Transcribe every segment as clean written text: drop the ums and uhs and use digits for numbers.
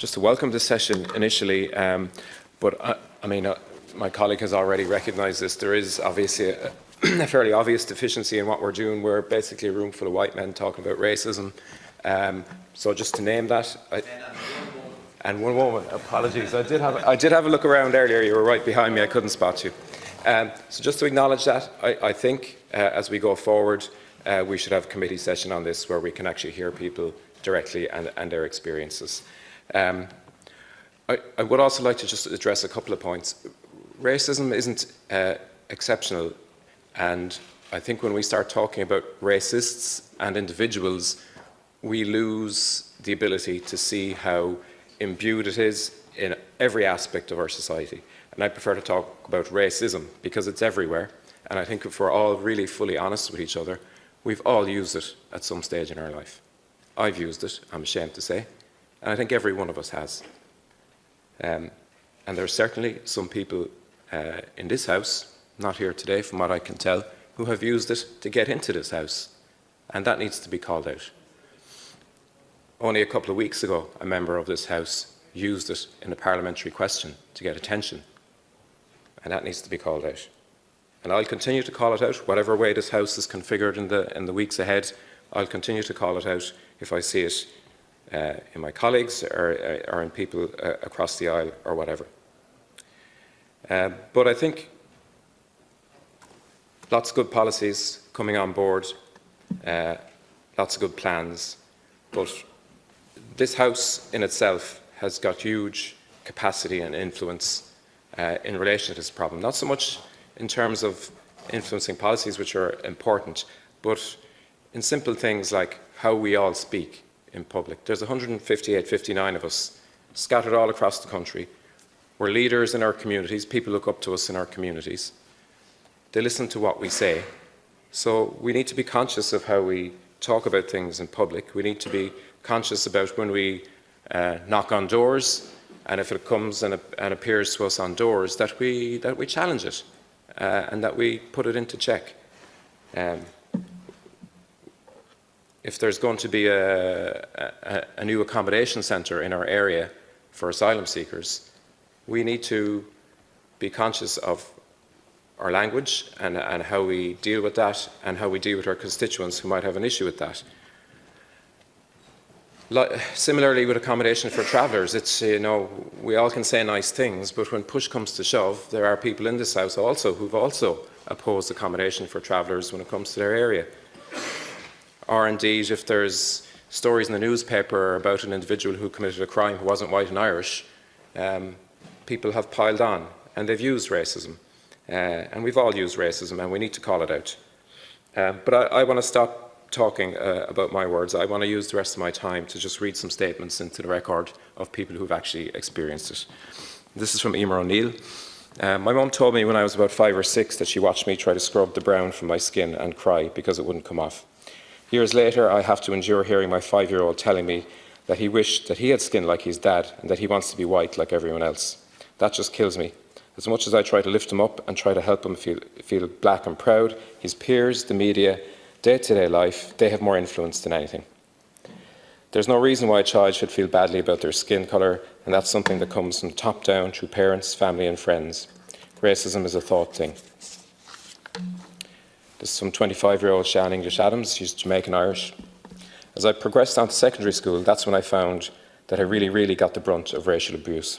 just to welcome this session initially, but my colleague has already recognised this. There is obviously a fairly obvious deficiency in what we're doing. We're basically a room full of white men talking about racism. So just to name that, and one woman. Apologies. I did have a look around earlier. You were right behind me. I couldn't spot you. So just to acknowledge that, I think as we go forward, we should have a committee session on this where we can actually hear people directly and their experiences. I would also like to just address a couple of points. Racism isn't exceptional, and I think when we start talking about racists and individuals, we lose the ability to see how imbued it is in every aspect of our society. And I prefer to talk about racism because it's everywhere, and I think if we're all really fully honest with each other, we've all used it at some stage in our life. I've used it, I'm ashamed to say, and I think every one of us has. And there are certainly some people in this house, not here today from what I can tell, who have used it to get into this house, and that needs to be called out. Only a couple of weeks ago, a member of this house used it in a parliamentary question to get attention, and that needs to be called out. And I'll continue to call it out, whatever way this house is configured in the weeks ahead. I'll continue to call it out if I see it in my colleagues or in people across the aisle or whatever. But I think lots of good policies coming on board, lots of good plans, but this House in itself has got huge capacity and influence in relation to this problem. Not so much in terms of influencing policies, which are important, but in simple things like how we all speak in public. There's 158, 59 of us scattered all across the country. We're leaders in our communities. People look up to us in our communities. They listen to what we say. So we need to be conscious of how we talk about things in public. We need to be conscious about when we knock on doors, and if it comes and appears to us on doors, that we challenge it and that we put it into check. If there's going to be a new accommodation centre in our area for asylum seekers, we need to be conscious of our language and how we deal with that and how we deal with our constituents who might have an issue with that. Similarly with accommodation for travellers, it's, we all can say nice things, but when push comes to shove, there are people in this house also who've also opposed accommodation for travellers when it comes to their area. Or indeed, if there's stories in the newspaper about an individual who committed a crime who wasn't white and Irish, people have piled on and they've used racism. And we've all used racism and we need to call it out. But I want to stop talking about my words. I want to use the rest of my time to just read some statements into the record of people who've actually experienced it. This is from Emer O'Neill. My mum told me when I was about 5 or 6 that she watched me try to scrub the brown from my skin and cry because it wouldn't come off. Years later, I have to endure hearing my 5-year-old telling me that he wished that he had skin like his dad and that he wants to be white like everyone else. That just kills me. As much as I try to lift him up and try to help him feel black and proud, his peers, the media, day-to-day life, they have more influence than anything. There's no reason why a child should feel badly about their skin colour, and that's something that comes from top down through parents, family and friends. Racism is a thought thing. This is from 25-year-old Shan English Adams. She's Jamaican Irish. As I progressed on to secondary school, that's when I found that I really got the brunt of racial abuse.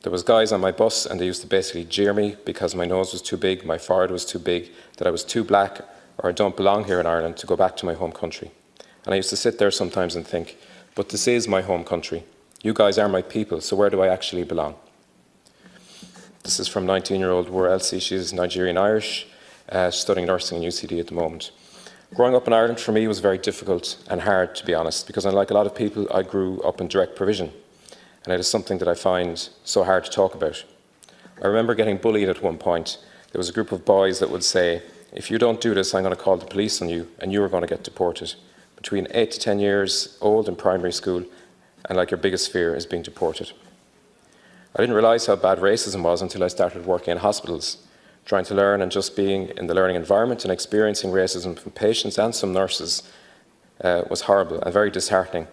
There was guys on my bus and they used to basically jeer me because my nose was too big, my forehead was too big, that I was too black or I don't belong here in Ireland to go back to my home country. And I used to sit there sometimes and think, but this is my home country. You guys are my people, so where do I actually belong? This is from 19-year-old Wur Elsie. She's Nigerian Irish, studying nursing in UCD at the moment. Growing up in Ireland for me was very difficult and hard, to be honest, because unlike a lot of people, I grew up in direct provision. And it is something that I find so hard to talk about. I remember getting bullied at one point. There was a group of boys that would say, if you don't do this, I'm going to call the police on you and you are going to get deported. Between 8 to 10 years old in primary school, and like your biggest fear is being deported. I didn't realise how bad racism was until I started working in hospitals, trying to learn, and just being in the learning environment and experiencing racism from patients and some nurses was horrible and very disheartening.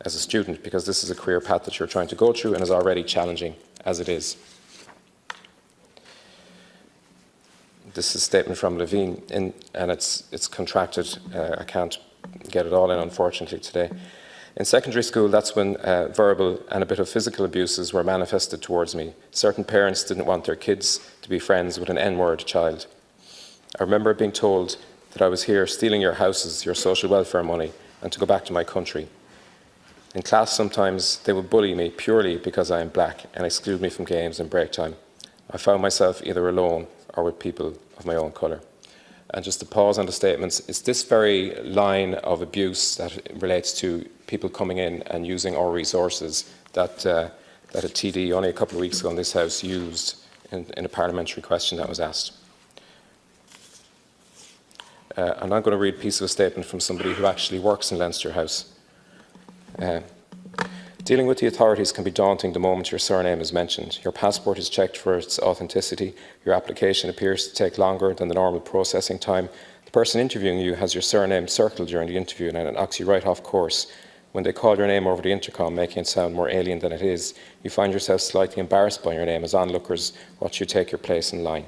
as a student, because this is a career path that you're trying to go through and is already challenging as it is. This is a statement from Levine, and it's contracted. I can't get it all in, unfortunately, today. In secondary school, that's when verbal and a bit of physical abuses were manifested towards me. Certain parents didn't want their kids to be friends with an N-word child. I remember being told that I was here stealing your houses, your social welfare money, and to go back to my country. In class, sometimes they would bully me purely because I am black and exclude me from games and break time. I found myself either alone or with people of my own colour. And just to pause on the statements, it's this very line of abuse that relates to people coming in and using our resources that a TD only a couple of weeks ago in this House used in a parliamentary question that was asked. And I'm going to read a piece of a statement from somebody who actually works in Leinster House. Dealing with the authorities can be daunting the moment your surname is mentioned. Your passport is checked for its authenticity. Your application appears to take longer than the normal processing time. The person interviewing you has your surname circled during the interview and it knocks you right off course. When they call your name over the intercom, making it sound more alien than it is, you find yourself slightly embarrassed by your name as onlookers watch you take your place in line.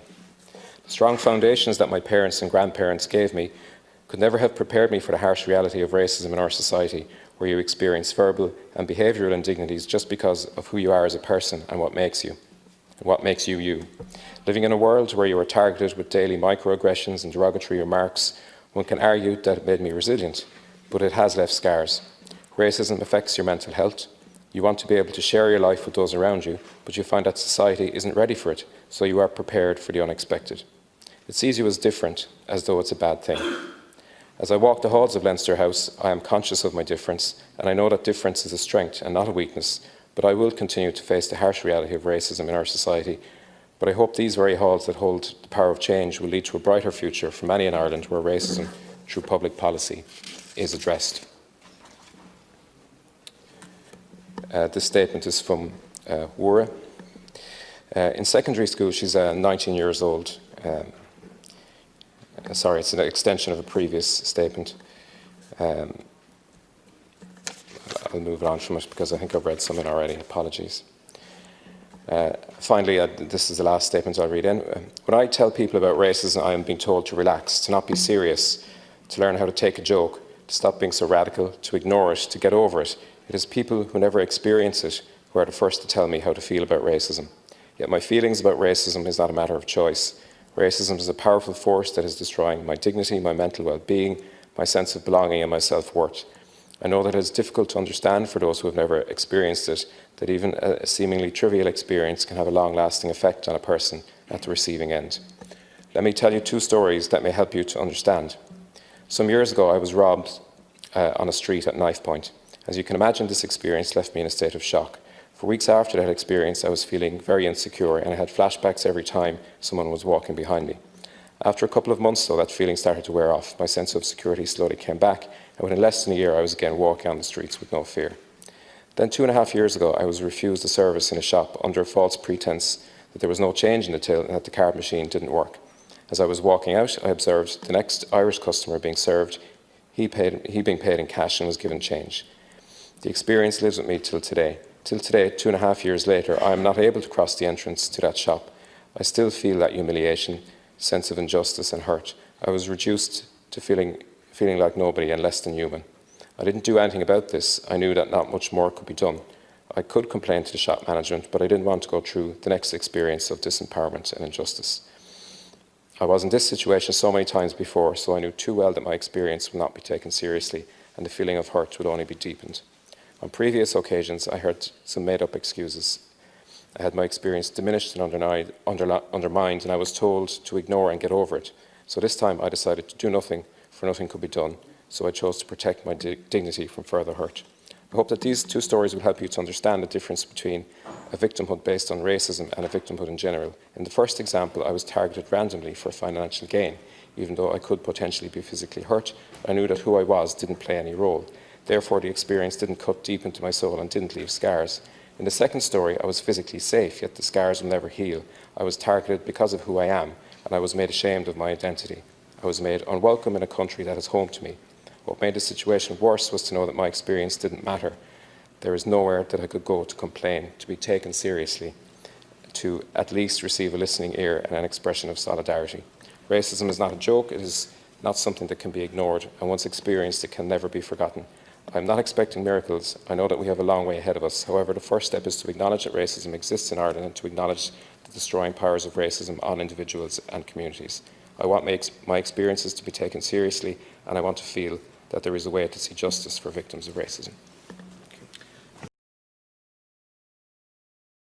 The strong foundations that my parents and grandparents gave me could never have prepared me for the harsh reality of racism in our society, where you experience verbal and behavioural indignities just because of who you are as a person and what makes you you. Living in a world where you are targeted with daily microaggressions and derogatory remarks, one can argue that it made me resilient, but it has left scars. Racism affects your mental health. You want to be able to share your life with those around you, but you find that society isn't ready for it, so you are prepared for the unexpected. It sees you as different, as though it's a bad thing. As I walk the halls of Leinster House, I am conscious of my difference, and I know that difference is a strength and not a weakness, but I will continue to face the harsh reality of racism in our society. But I hope these very halls that hold the power of change will lead to a brighter future for many in Ireland where racism, through public policy, is addressed. This statement is from Wura. In secondary school, she's 19 years old. Sorry, it's an extension of a previous statement. I'll move on from it because I think I've read some of it already. Apologies. Finally, this is the last statement I'll read in. When I tell people about racism, I am being told to relax, to not be serious, to learn how to take a joke, to stop being so radical, to ignore it, to get over it. It is people who never experience it who are the first to tell me how to feel about racism. Yet my feelings about racism is not a matter of choice. Racism is a powerful force that is destroying my dignity, my mental well-being, my sense of belonging and my self-worth. I know that it is difficult to understand for those who have never experienced it, that even a seemingly trivial experience can have a long-lasting effect on a person at the receiving end. Let me tell you two stories that may help you to understand. Some years ago, I was robbed on a street at knife point. As you can imagine, this experience left me in a state of shock. For weeks after that experience, I was feeling very insecure and I had flashbacks every time someone was walking behind me. After a couple of months, though, that feeling started to wear off. My sense of security slowly came back, and within less than a year, I was again walking on the streets with no fear. Then 2.5 years ago, I was refused a service in a shop under a false pretense that there was no change in the till and that the card machine didn't work. As I was walking out, I observed the next Irish customer being served, he being paid in cash and was given change. The experience lives with me till today. Till today, 2.5 years later, I am not able to cross the entrance to that shop. I still feel that humiliation, sense of injustice and hurt. I was reduced to feeling like nobody and less than human. I didn't do anything about this. I knew that not much more could be done. I could complain to the shop management, but I didn't want to go through the next experience of disempowerment and injustice. I was in this situation so many times before, so I knew too well that my experience would not be taken seriously and the feeling of hurt would only be deepened. On previous occasions, I heard some made-up excuses. I had my experience diminished and undermined, and I was told to ignore and get over it. So this time I decided to do nothing, for nothing could be done. So I chose to protect my dignity from further hurt. I hope that these two stories will help you to understand the difference between a victimhood based on racism and a victimhood in general. In the first example, I was targeted randomly for financial gain. Even though I could potentially be physically hurt, I knew that who I was didn't play any role. Therefore, the experience didn't cut deep into my soul and didn't leave scars. In the second story, I was physically safe, yet the scars will never heal. I was targeted because of who I am, and I was made ashamed of my identity. I was made unwelcome in a country that is home to me. What made the situation worse was to know that my experience didn't matter. there is nowhere that I could go to complain, to be taken seriously, to at least receive a listening ear and an expression of solidarity. Racism is not a joke, it is not something that can be ignored, and once experienced, it can never be forgotten. I'm not expecting miracles. I know that we have a long way ahead of us. However, the first step is to acknowledge that racism exists in Ireland and to acknowledge the destroying powers of racism on individuals and communities. I want my experiences to be taken seriously, and I want to feel that there is a way to see justice for victims of racism.